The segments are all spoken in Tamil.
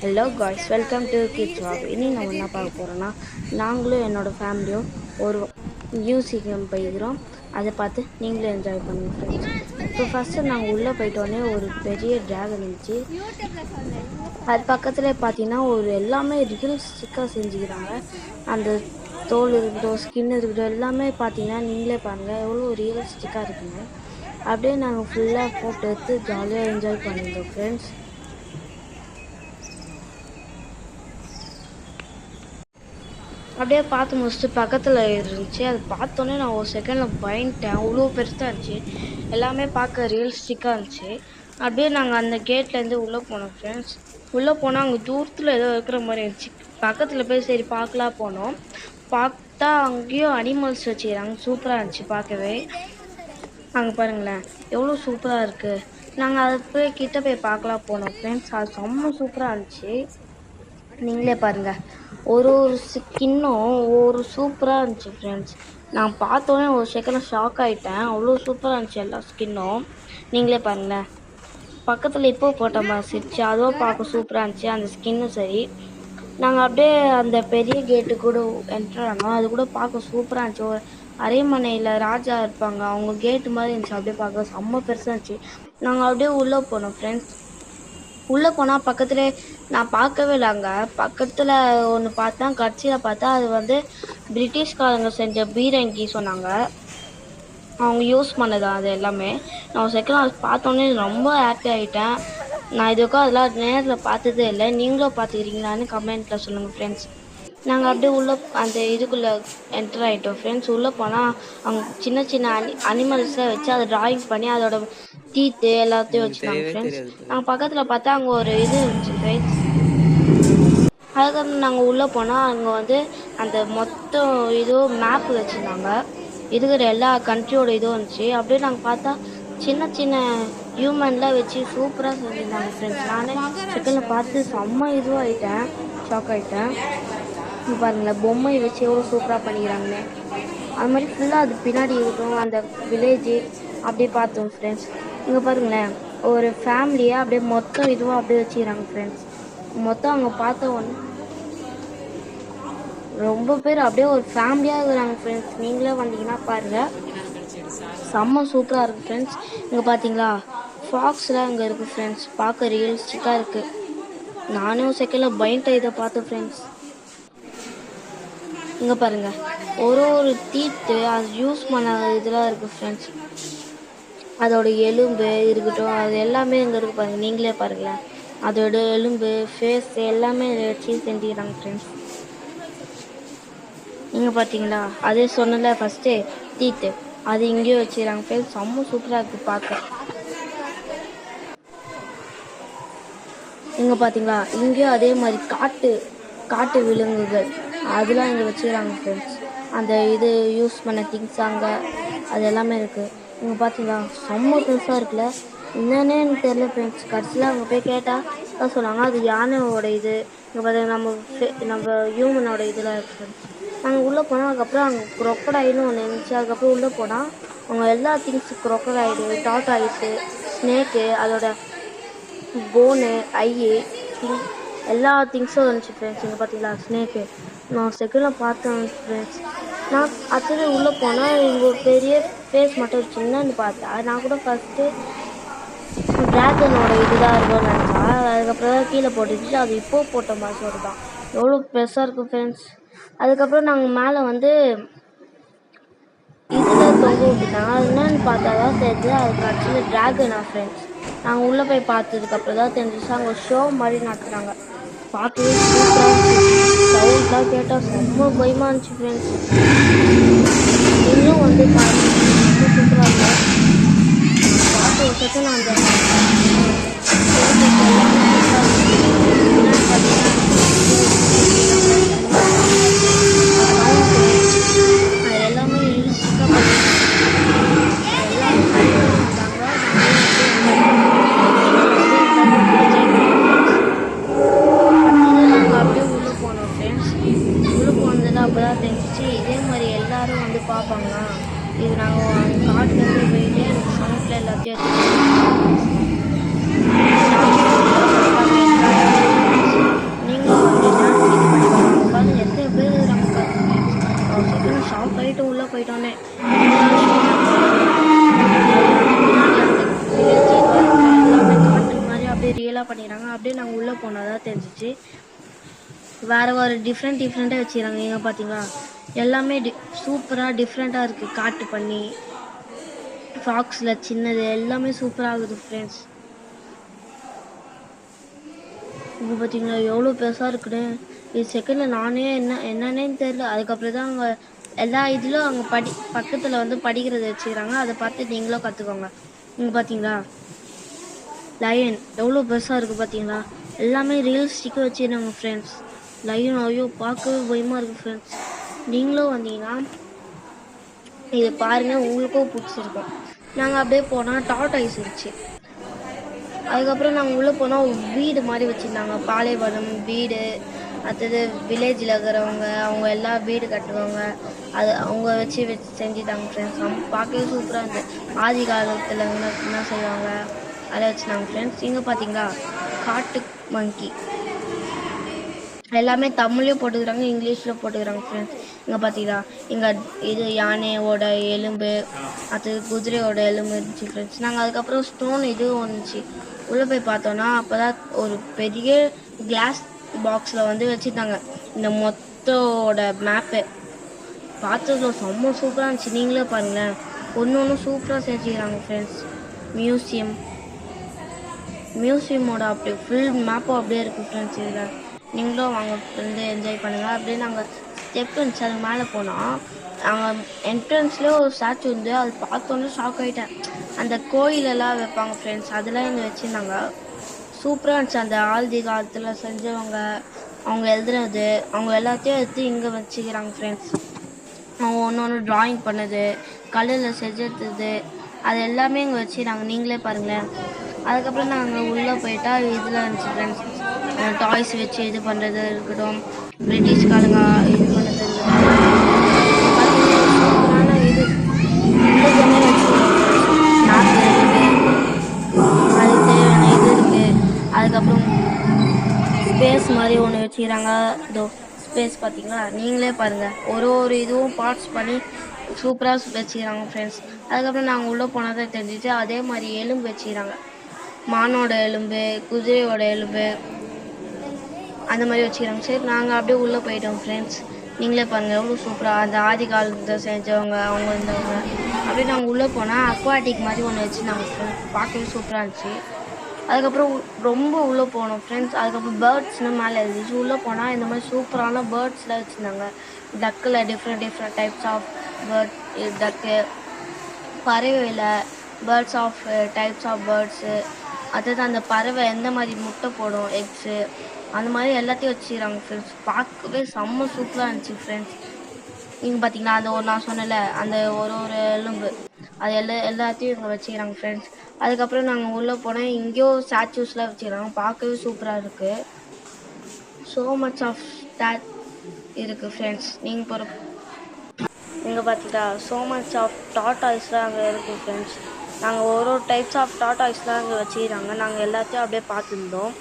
Hello guys, welcome to kids walk. இனி நம்ம என்ன பார்க்க போகிறோன்னா, நாங்களும் என்னோடய ஃபேமிலியும் ஒரு மியூசியம் போய்க்கிறோம். அதை பார்த்து நீங்களும் என்ஜாய் பண்ணுங்கள் ஃப்ரெண்ட்ஸ். இப்போ ஃபஸ்ட்டு நாங்கள் உள்ளே போயிட்டோடனே ஒரு பெரிய ட்ராகன் இருந்துச்சு. அது பக்கத்தில் பார்த்தீங்கன்னா எல்லாமே ரியலிஸ்டிக்காக செஞ்சுக்கிறாங்க. அந்த தோல் இருக்கட்டும், ஸ்கின் இருக்கட்டும், எல்லாமே பார்த்தீங்கன்னா நீங்களே பாருங்கள் எவ்வளோ ரியலிஸ்டிக்காக இருக்குங்க. அப்படியே நாங்கள் ஃபுல்லாக ஃபோட்டோ எடுத்து ஜாலியாக என்ஜாய் பண்ணியிருந்தோம் ஃப்ரெண்ட்ஸ். அப்படியே பார்த்து முடிச்சுட்டு பக்கத்தில் இருந்துச்சு. அது பார்த்தோன்னே நான் ஒரு செகண்டில் பயந்துட்டேன். அவ்வளோ பெருசாக இருந்துச்சு, எல்லாமே பார்க்க ரியலிஸ்டிக்காக இருந்துச்சு. அப்படியே நாங்கள் அந்த கேட்லேருந்து உள்ளே போனோம் ஃப்ரெண்ட்ஸ். உள்ளே போனால் அங்கே தூரத்தில் ஏதோ இருக்கிற மாதிரி இருந்துச்சு. பக்கத்தில் போய் சரி பார்க்கலாம் போனோம். பார்த்தா அங்கேயும் அனிமல்ஸ் வச்சுக்கிறாங்க. சூப்பராக இருந்துச்சு பார்க்கவே. அங்கே பாருங்களேன் எவ்வளோ சூப்பராக இருக்குது. நாங்கள் அதை போய் கிட்ட போய் பார்க்கலாம் போனோம் ஃப்ரெண்ட்ஸ். அது செம்ம சூப்பராக இருந்துச்சு. நீங்களே பாருங்கள், ஒரு ஸ்கின்னும் ஒரு சூப்பராக இருந்துச்சு ஃப்ரெண்ட்ஸ். நான் பார்த்தோன்னே ஒரு செகண்ட் ஷாக் ஆகிட்டேன். அவ்வளோ சூப்பராக இருந்துச்சு எல்லா ஸ்கின்னும். நீங்களே பாருங்களேன், பக்கத்தில் இப்போ போட்ட மாதிரி சிரிச்சு அதுவும் பார்க்க சூப்பராக இருந்துச்சு அந்த ஸ்கின்னும் சரி. நாங்கள் அப்படியே அந்த பெரிய கேட்டு கூட என்ட்ரு ஆனோம். அது கூட பார்க்க சூப்பராக இருந்துச்சு. ஒரு அரண்மனையில் ராஜா இருப்பாங்க, அவங்க கேட்டு மாதிரி இருந்துச்சு. அப்படியே பார்க்க செம்ம பெருசாக இருந்துச்சு. நாங்கள் அப்படியே உள்ளே போனோம் ஃப்ரெண்ட்ஸ். உள்ளே போனால் பக்கத்துலேயே நான் பார்க்கவே இல்லை. அங்கே பக்கத்தில் ஒன்று பார்த்தேன். கடைசியில் பார்த்தா அது பிரிட்டிஷ்காரங்க செஞ்ச பீரங்கி சொன்னாங்க. அவங்க யூஸ் பண்ணது அது எல்லாமே. நான் செகண்ட் அது பார்த்தோன்னே ரொம்ப ஹாப்பி ஆகிட்டேன். நான் இதுக்கும் அதெல்லாம் நேரில் பார்த்ததே இல்லை. நீங்களும் பார்த்துக்கிறீங்களான்னு கமெண்ட்டில் சொல்லுங்கள் ஃப்ரெண்ட்ஸ். நாங்கள் அப்படியே உள்ளே அந்த இதுக்குள்ளே என்டர் ஆகிட்டோம் ஃப்ரெண்ட்ஸ். உள்ளே போனால் அவங்க சின்ன சின்ன அனிமல்ஸை வச்சு அதை ட்ராயிங் பண்ணி அதோட டீத்து எல்லாத்தையும் வச்சுருக்காங்க ஃப்ரெண்ட்ஸ். நாங்கள் பக்கத்தில் பார்த்தா அங்கே ஒரு இது இருந்துச்சு ஃப்ரெண்ட்ஸ். அதுக்கப்புறம் நாங்கள் உள்ளே போனால் அங்கே அந்த மொத்தம் இதுவும் மேப்பு வச்சுருந்தாங்க. இருக்கிற எல்லா கண்ட்ரியோட இதுவும் இருந்துச்சு. அப்படியே நாங்கள் பார்த்தா சின்ன சின்ன ஹியூமன்லாம் வச்சு சூப்பராக செஞ்சுருந்தாங்க ஃப்ரெண்ட்ஸ். நானே செகண்டில் பார்த்து செம்ம இதுவாகிட்டேன், ஷாக் ஆகிட்டேன். பாருங்களேன் பொம்மை வச்சு எவ்வளோ சூப்பராக பண்ணிக்கிறாங்கன்னு. அது மாதிரி ஃபுல்லாக அது பின்னாடி இருக்கும் அந்த வில்லேஜு அப்படியே பார்த்தோம் ஃப்ரெண்ட்ஸ். இங்கே பாருங்களேன் ஒரு ஃபேமிலியாக அப்படியே மொத்தம் இதுவாக அப்படியே வச்சுக்கிறாங்க ஃப்ரெண்ட்ஸ். மொத்தம் அங்கே பார்த்த ஒன்று ரொம்ப பேர் அப்படியே ஒரு ஃபேமிலியாக இருக்கிறாங்க ஃப்ரெண்ட்ஸ். நீங்களே வந்தீங்கன்னா பாருங்கள், செம்ம சூப்பராக இருக்குது ஃப்ரெண்ட்ஸ். இங்கே பார்த்தீங்களா ஃபாக்ஸ்லாம் இங்கே இருக்குது ஃப்ரெண்ட்ஸ். பார்க்க ரியலிஸ்டிக்காக இருக்குது. நானும் செகண்டில் பயன்ட்ட இதை பார்த்தேன் ஃப்ரெண்ட்ஸ். இங்கே பாருங்கள் ஒரு தீட்டு அது யூஸ் பண்ண இதெல்லாம் இருக்குது ஃப்ரெண்ட்ஸ். அதோட எலும்பு இருக்கட்டும், அது எல்லாமே இங்கே இருக்குது பாருங்கள். நீங்களே பாருங்களேன் அதோட எலும்பு, ஃபேஸ் எல்லாமே வச்சு செஞ்சுக்கிறாங்க ஃப்ரெண்ட்ஸ். நீங்கள் பார்த்தீங்களா அதே சொன்னல ஃபஸ்ட்டு தீட்டு அது இங்கேயும் வச்சுக்கிறாங்க ஃப்ரெண்ட்ஸ். செம்ம சூப்பராக இருக்குது பார்க்க. இங்கே பார்த்தீங்களா இங்கேயும் அதே மாதிரி காட்டு விலங்குகள் அதெல்லாம் இங்கே வச்சுக்கிறாங்க ஃப்ரெண்ட்ஸ். அந்த இது யூஸ் பண்ண திங்ஸ் அங்கே அது எல்லாமே இருக்குது. இங்கே பார்த்தீங்களா செம்ம பெருசாக இருக்குல்ல. என்னன்னே எனக்கு தெரியல ஃப்ரெண்ட்ஸ். கடைசியில் அங்கே போய் கேட்டால் தான் சொன்னாங்க அது யானையோட இது. இங்கே பார்த்தீங்கன்னா நம்ம ஹியூமனோட இதெல்லாம் இருக்குது ஃப்ரெண்ட்ஸ். நாங்கள் உள்ளே போனால் அதுக்கப்புறம் அங்கே க்ரொக்கடைல்னு ஒன்று இருந்துச்சு. அதுக்கப்புறம் உள்ளே போனால் அவங்க எல்லா திங்ஸு க்ரொக்கடைடு, டாட்டாய்ஸு, ஸ்னேக்கு, அதோட போனு, எல்லா திங்ஸும் இருந்துச்சு ஃப்ரெண்ட்ஸ். இங்கே பார்த்தீங்களா ஸ்னேக்கு நான் செகண்டில் பார்த்தேன் ஃப்ரெண்ட்ஸ். நான் அடுத்தது உள்ளே போனால் இங்கே ஒரு பெரிய ஃபேஸ் மட்டும் சின்னன்னு பார்த்தா நான் கூட ஃபஸ்ட்டு ட்ராகனோட இதுதான் இருக்கும்னு நினச்சா. அதுக்கப்புறம் தான் கீழே போட்டுச்சு. அது இப்போது போட்ட மாதிரி தான் எவ்வளோ பெருசாக இருக்கும் ஃப்ரெண்ட்ஸ். அதுக்கப்புறம் நாங்கள் மேலே இதில் தொங்க விட்டுட்டாங்க. அது என்னன்னு பார்த்தா தான் தெரிஞ்சு அது கடைசியில் ட்ராகனா ஃப்ரெண்ட்ஸ். நாங்கள் உள்ளே போய் பார்த்ததுக்கப்புறம் தான் தெரிஞ்சிச்சு அங்கே ஒரு ஷோ மாதிரி நடத்துகிறாங்க. பார்க்கவே சூப்பராக இருந்துச்சு. சவுண்ட்லாம் கேட்டால் ரொம்ப பயமாக இருந்துச்சு ஃப்ரெண்ட்ஸ். இன்னும் பாருங்கள் ரொம்ப சூப்பராக இருக்கும். பார்த்த ஒரு செகண்ட் அந்த எல்லாமே யூஸ்ஃபுல்லாக அப்போ தான் தெரிஞ்சிச்சு இதே மாதிரி எல்லோரும் பார்ப்பாங்கன்னா இது நாங்கள் காட்டிலேருந்து போயிட்டு எனக்கு சவுண்டில் எல்லாத்தையும் உள்ளே போனால் தான் தெரிஞ்சிச்சு. வேறு டிஃப்ரெண்ட்டாக வச்சுக்கிறாங்க. இங்கே பார்த்தீங்களா, எல்லாமே சூப்பராக டிஃப்ரெண்ட்டாக இருக்குது. காட்டு பண்ணி, ஃபாக்ஸில் சின்னது, எல்லாமே சூப்பராக இருக்குது ஃப்ரெண்ட்ஸ். இங்கே பார்த்தீங்களா எவ்வளோ பெருசாக இருக்குன்னு. இது செகண்டில் நானே என்னன்னே தெரியல. அதுக்கப்புறம் தான் அங்கே எல்லா இதுலையும் அங்கே பக்கத்தில் வந்து படிக்கிறது வச்சுக்கிறாங்க. அதை பார்த்து நீங்களும் கற்றுக்கோங்க. இங்கே பார்த்தீங்களா லயன் எவ்வளோ பெருசாக இருக்குது பார்த்தீங்களா. எல்லாமே ரியலிஸ்டிக்காக வச்சுருந்தாங்க ஃப்ரெண்ட்ஸ். லயன் ஐயோ பார்க்கவே பயமாக இருக்குது ஃப்ரெண்ட்ஸ். நீங்களும் வந்தீங்கன்னா இதை பாருங்கள், உங்களுக்கும் பிடிச்சிருக்கும். நாங்கள் அப்படியே போனால் டார்டாய்ஸ் இருந்துச்சு. அதுக்கப்புறம் நாங்கள் உள்ளே போனால் வீடு மாதிரி வச்சுருந்தாங்க. பாலைவனம் வீடு, அடுத்தது வில்லேஜில் இருக்கிறவங்க அவங்க எல்லாம் வீடு கட்டுவாங்க. அது அவங்க வச்சு செஞ்சுட்டாங்க ஃப்ரெண்ட்ஸ். பார்க்கவே சூப்பராக இருந்தது. ஆதி காலத்தில் என்ன செய்வாங்க அதை வச்சுருந்தாங்க ஃப்ரெண்ட்ஸ். இங்கே பார்த்தீங்களா காட்டு மங்கி எல்லாமே தமிழ்லையும் போட்டுக்கிறாங்க, இங்கிலீஷில் போட்டுக்கிறாங்க ஃப்ரெண்ட்ஸ். இங்கே பார்த்தீங்களா இங்கே இது யானையோட எலும்பு, அது குதிரையோட எலும்பு இருந்துச்சு ஃப்ரெண்ட்ஸ். நாங்கள் அதுக்கப்புறம் ஸ்டோன் இது வந்துச்சு. உள்ளே போய் பார்த்தோன்னா அப்போ தான் ஒரு பெரிய கிளாஸ் பாக்ஸில் வந்து வச்சுருந்தாங்க இந்த மொத்தோட மேப்பு. பார்த்ததுல செம்ம சூப்பராக இருந்துச்சு. நீங்களே பாருங்களேன், ஒன்று சூப்பராக செஞ்சுக்கிறாங்க ஃப்ரெண்ட்ஸ். மியூசியமோட அப்படியே ஃபுல் மேப்பும் அப்படியே இருக்குது ஃப்ரெண்ட்ஸ். இதில் நீங்களும் வாங்க வந்து என்ஜாய் பண்ணுங்கள். அப்படியே நாங்கள் ஸ்டெப் இருந்துச்சு, அது மேலே போனால் நாங்கள் என்ட்ரன்ஸ்லேயே ஒரு ஸ்டாச்சு வந்து அது பார்த்தோன்னே ஷாக் ஆகிட்டேன். அந்த கோயிலெல்லாம் வைப்பாங்க ஃப்ரெண்ட்ஸ், அதெல்லாம் இங்கே வச்சுருந்தாங்க. சூப்பராக இருந்துச்சு. அந்த ஆதி காலத்தில் செஞ்சவங்க அவங்க எழுதுனது அவங்க எல்லாத்தையும் எடுத்து இங்கே வச்சுக்கிறாங்க ஃப்ரெண்ட்ஸ். அவங்க ஒன்று ட்ராயிங் பண்ணது, கல்லில் செஞ்சது, அது எல்லாமே இங்கே வச்சுக்கிறாங்க. நீங்களே பாருங்களேன். அதுக்கப்புறம் நாங்கள் உள்ளே போயிட்டா இதில் இருந்துச்சு ஃப்ரெண்ட்ஸ், டாய்ஸ் வச்சு இது பண்ணுறது இருக்கட்டும், பிரிட்டிஷ்காரங்க இது பண்ணது இருக்கட்டும், சூப்பரான இது இந்த ஜன்னல் வச்சுருக்கோம். நாட்டில் இருக்குது, அதுக்கு தேவையான இது இருக்குது. அதுக்கப்புறம் ஸ்பேஸ் மாதிரி ஒன்று வச்சுக்கிறாங்க. இதோ ஸ்பேஸ் பார்த்தீங்களா, நீங்களே பாருங்கள். ஒரு இதுவும் பார்ட்ஸ் பண்ணி சூப்பராக வச்சுக்கிறாங்க ஃப்ரெண்ட்ஸ். அதுக்கப்புறம் நாங்கள் உள்ளே போனால் தான் தெரிஞ்சிச்சு. அதே மாதிரி எலும்பு வச்சுக்கிறாங்க, மானோட எலும்பு, குதிரையோட எலும்பு, அந்த மாதிரி வச்சுக்கிறாங்க. சரி நாங்கள் அப்படியே உள்ளே போயிட்டோம் ஃப்ரெண்ட்ஸ். நீங்களே பாருங்கள் எவ்வளோ சூப்பராக அந்த ஆதி காலத்தை செஞ்சவங்க அவங்க இருந்தவங்க. அப்படியே நாங்கள் உள்ளே போனால் அக்வாட்டிக் மாதிரி ஒன்று வச்சு நாங்கள் பார்க்கவே சூப்பராக இருந்துச்சு. அதுக்கப்புறம் ரொம்ப உள்ளே போனோம் ஃப்ரெண்ட்ஸ். அதுக்கப்புறம் பேர்ட்ஸ்னு மேலே இருந்துச்சு. உள்ளே போனால் இந்த மாதிரி சூப்பரான பேர்ட்ஸ்லாம் வச்சுருந்தாங்க. டக்கில் different types of bird, duck பறவையில் birds of types of birds, அதாவது அந்த பறவை எந்த மாதிரி முட்டை போடும், எக்ஸு, அந்த மாதிரி எல்லாத்தையும் வச்சுக்கிறாங்க ஃப்ரெண்ட்ஸ். பார்க்கவே செம்ம சூப்பராக இருந்துச்சு ஃப்ரெண்ட்ஸ். நீங்கள் பார்த்தீங்கன்னா அந்த நான் சொன்னல அந்த ஒரு எலும்பு அது எல்லாத்தையும் இங்கே வச்சுக்கிறாங்க ஃப்ரெண்ட்ஸ். அதுக்கப்புறம் நாங்கள் உள்ளே போனால் இங்கேயும் ஸ்டாச்சூஸ்லாம் வச்சுக்கிறாங்க. பார்க்கவே சூப்பராக இருக்குது. ஸோ மச் ஆஃப் ஸ்டாட் இருக்குது ஃப்ரெண்ட்ஸ். நீங்கள் போகிற இங்கே பார்த்தீங்களா ஸோ மச் ஆஃப் டாட்டாய்ஸ்லாம் அங்கே இருக்குது ஃப்ரெண்ட்ஸ். நாங்கள் ஒரு டைப்ஸ் ஆஃப் டாட்டாய்ஸ்லாம் அங்கே வச்சுக்கிறாங்க. நாங்கள் எல்லாத்தையும் அப்படியே பார்த்துருந்தோம்.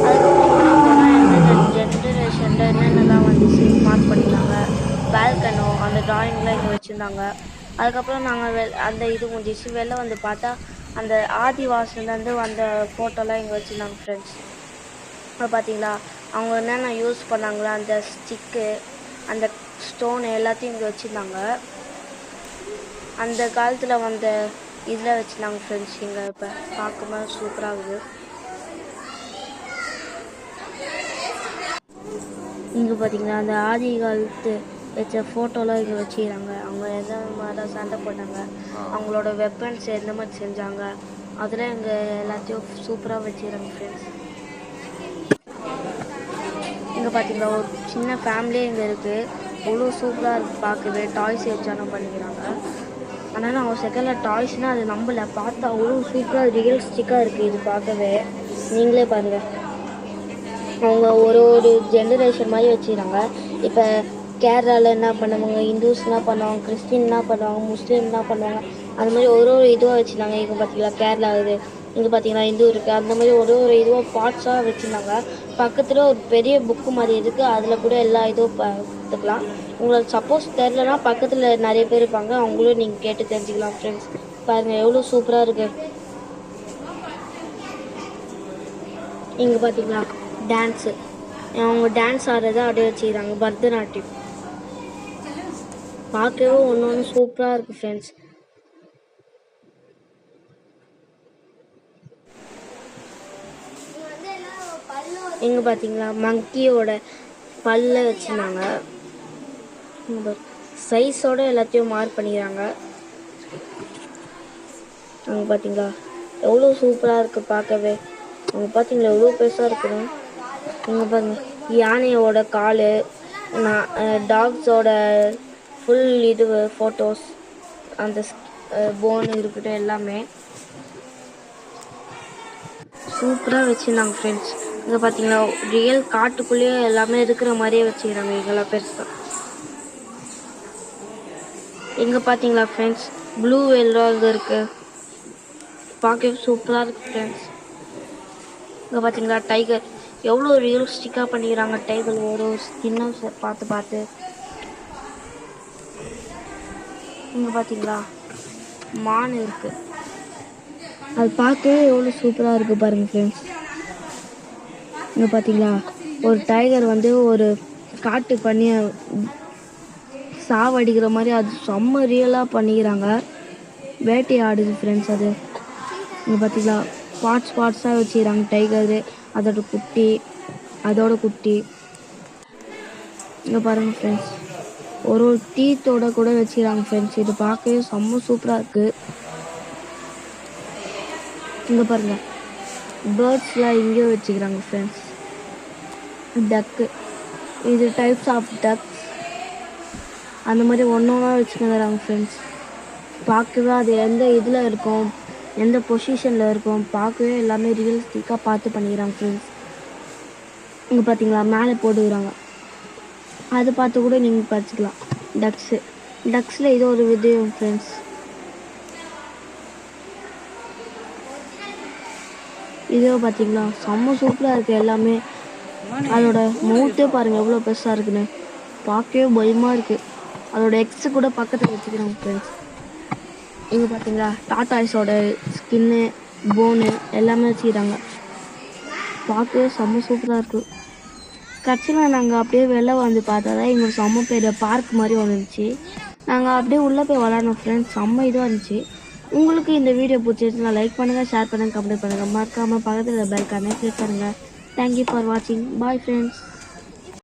அதுக்கப்புறம் போனால் எந்தெந்த ஜென்ரேஷனில் என்னென்னலாம் வந்துச்சு மார்க் பண்ணியிருந்தாங்க. பால்கனோ அந்த ட்ராயிங்லாம் இங்கே வச்சுருந்தாங்க. அதுக்கப்புறம் நாங்கள் அந்த இது முடிஞ்சிச்சு. வெளில வந்து பார்த்தா அந்த ஆதிவாசிலேருந்து வந்த ஃபோட்டோலாம் இங்கே வச்சுருந்தாங்க ஃப்ரெண்ட்ஸ். இப்போ பார்த்தீங்களா அவங்க என்னென்ன யூஸ் பண்ணாங்களோ அந்த ஸ்டிக்கு, அந்த ஸ்டோனு எல்லாத்தையும் இங்கே வச்சுருந்தாங்க. அந்த காலத்தில் வந்த இதில் வச்சுருந்தாங்க ஃப்ரெண்ட்ஸ். இங்கே இப்போ பார்க்கும்போது சூப்பராக இருக்குது. இங்கே பார்த்தீங்கன்னா அந்த ஆதி காலத்து வச்ச ஃபோட்டோலாம் இங்கே வச்சுக்கிறாங்க. அவங்க எந்த மாதிரி சண்டை போட்டாங்க, அவங்களோட வெப்பன்ஸ் எந்த மாதிரி செஞ்சாங்க, அதெல்லாம் இங்கே எல்லாத்தையும் சூப்பராக வச்சுக்கிறாங்க ஃப்ரெண்ட்ஸ். இங்கே பார்த்தீங்களா ஒரு சின்ன ஃபேமிலியே இங்கே இருக்குது. அவ்வளோ சூப்பராக இருக்குது பார்க்கவே. டாய்ஸ் வச்சாலும் பண்ணிக்கிறாங்க. ஆனால் நான் ஒரு செகண்டில் டாய்ஸ்னால் அது நம்பலை. பார்த்தா அவ்வளோ சூப்பராக ரியலிஸ்டிக்காக இருக்குது இது பார்க்கவே. நீங்களே பாருங்கள். அவங்க ஒரு ஜென்ரேஷன் மாதிரி வச்சுக்கிறாங்க. இப்போ கேரளாவில் என்ன பண்ணுவாங்க, இந்துஸ் என்ன பண்ணுவாங்க, கிறிஸ்டின் என்ன பண்ணுவாங்க, முஸ்லீம் என்ன பண்ணுவாங்க, அந்த மாதிரி ஒரு இதுவாக வச்சுருந்தாங்க. இங்கே பார்த்தீங்களா கேரளா இது, இங்கே பார்த்தீங்கன்னா இந்து இருக்குது. அந்த மாதிரி ஒரு இதுவாக பார்ட்ஸாக வச்சுருந்தாங்க. பக்கத்தில் ஒரு பெரிய புக்கு மாதிரி இருக்குது. அதில் கூட எல்லா இதுவும் பார்த்துக்கலாம். உங்களுக்கு சப்போஸ் தெரிலனா பக்கத்தில் நிறைய பேர் இருப்பாங்க, அவங்களும் நீங்கள் கேட்டு தெரிஞ்சுக்கலாம் ஃப்ரெண்ட்ஸ். பாருங்கள் எவ்வளோ சூப்பராக இருக்குது. இங்கே பார்த்தீங்களா டான்ஸு, அவங்க டான்ஸ் ஆடுறத அப்படியே வச்சுக்கிறாங்க, பரதநாட்டியம். பார்க்கவே ஒன்று ஒன்று சூப்பராக இருக்குது ஃப்ரெண்ட்ஸ். இங்கே பார்த்தீங்களா மங்கியோட பல்ல வச்சுருந்தாங்க, சைஸோட எல்லாத்தையும் மார்க் பண்ணிக்கிறாங்க. அங்கே பார்த்தீங்களா எவ்வளோ சூப்பராக இருக்குது பார்க்கவே. அங்கே பார்த்தீங்களா எவ்வளோ பெருசாக இருக்குன்னு. இங்கே பாருங்க யானையோட கால், டாக்ஸோட ஃபுல் இது ஃபோட்டோஸ், அந்த போன் இருக்கட்டும் எல்லாமே சூப்பராக வச்சுருந்தாங்க ஃப்ரெண்ட்ஸ். இங்கே பார்த்தீங்களா ரியல் காட்டுக்குள்ளேயே எல்லாமே இருக்கிற மாதிரியே வச்சுக்கிறாங்க இங்கெல்லாம் பெருசாக. இங்கே பார்த்தீங்களா ஃப்ரெண்ட்ஸ் ப்ளூ வெல்லாம் இங்கே இருக்குது, பார்க்கவே சூப்பராக இருக்குது ஃப்ரெண்ட்ஸ். இங்கே பார்த்தீங்களா டைகர் எவ்வளோ ரியலிஸ்டிக்காக பண்ணிக்கிறாங்க, டைகர் ஒரு ஸ்கின்னை பார்த்து பார்த்து. இங்கே பார்த்தீங்களா மான் இருக்குது, அது பார்க்கவே எவ்வளோ சூப்பராக இருக்குது பாருங்கள் ஃப்ரெண்ட்ஸ். இங்கே பார்த்தீங்களா ஒரு டைகர் வந்து ஒரு காட்டு பண்ணி சாவடிக்கிற மாதிரி அது செம்ம ரியலாக பண்ணிக்கிறாங்க, வேட்டையாடுது ஃப்ரெண்ட்ஸ். அது இங்கே பார்த்தீங்களா பார்ட்ஸாக வச்சுக்கிறாங்க டைகரு, அதோட குட்டி. இங்கே பாருங்கள் ஃப்ரெண்ட்ஸ் ஒரு டீத்தோட கூட வச்சுக்கிறாங்க ஃப்ரெண்ட்ஸ். இது பார்க்கவே செம்ம சூப்பராக இருக்குது. இங்கே பாருங்கள் பேர்ட்ஸ்லாம் இங்கேயும் வச்சுக்கிறாங்க ஃப்ரெண்ட்ஸ். டக்கு, இது டைப்ஸ் ஆஃப் டக்ஸ் அந்த மாதிரி ஒன்றா வச்சுக்கிறாங்க ஃப்ரெண்ட்ஸ். பார்க்கவே அது எந்த இதில் இருக்கும், எந்த பொசிஷனில் இருக்கும், பார்க்கவே எல்லாமே ரியலிஸ்டிக்காக பார்த்து பண்ணிக்கிறாங்க ஃப்ரெண்ட்ஸ். இங்கே பார்த்தீங்களா மேலே போட்டுக்கிறாங்க, அதை பார்த்து கூட நீங்கள் படிச்சுக்கலாம். டக்ஸில் இது ஒரு விதம் ஃப்ரெண்ட்ஸ். இதோ பார்த்தீங்களா செம்ம சூப்பராக இருக்குது எல்லாமே. அதோட மவுத்தே பாருங்கள் எவ்வளோ பெருசாக இருக்குன்னு, பார்க்கவே பயமாக இருக்குது. அதோட எக்ஸு கூட பக்கத்தில் வச்சுக்கிறாங்க ஃப்ரெண்ட்ஸ். இங்கே பார்த்தீங்களா டாட்டாய்ஸோட ஸ்கின்னு, போனு எல்லாமே வச்சுக்கிறாங்க, பார்க்கவே செம்ம சூப்பராக இருக்குது. கட்சியில் நாங்கள் அப்படியே வெளில வந்து பார்த்தா தான் எங்களுக்கு செம்ம பெரிய பார்க் மாதிரி வந்துருந்துச்சு. நாங்கள் அப்படியே உள்ளே போய் விளாட்னோம் ஃப்ரெண்ட்ஸ், செம்ம இதுவாக இருந்துச்சு. உங்களுக்கு இந்த வீடியோ பிடிச்சிருந்துச்சுன்னா லைக் பண்ணுங்கள், ஷேர் பண்ணுங்கள், கமெண்ட் பண்ணுங்கள், மறக்காமல் பக்கத்தில் பெல் ஐகானை கிளிக் பண்ணுங்கள். தேங்க்யூ ஃபார் வாட்சிங். Bye friends.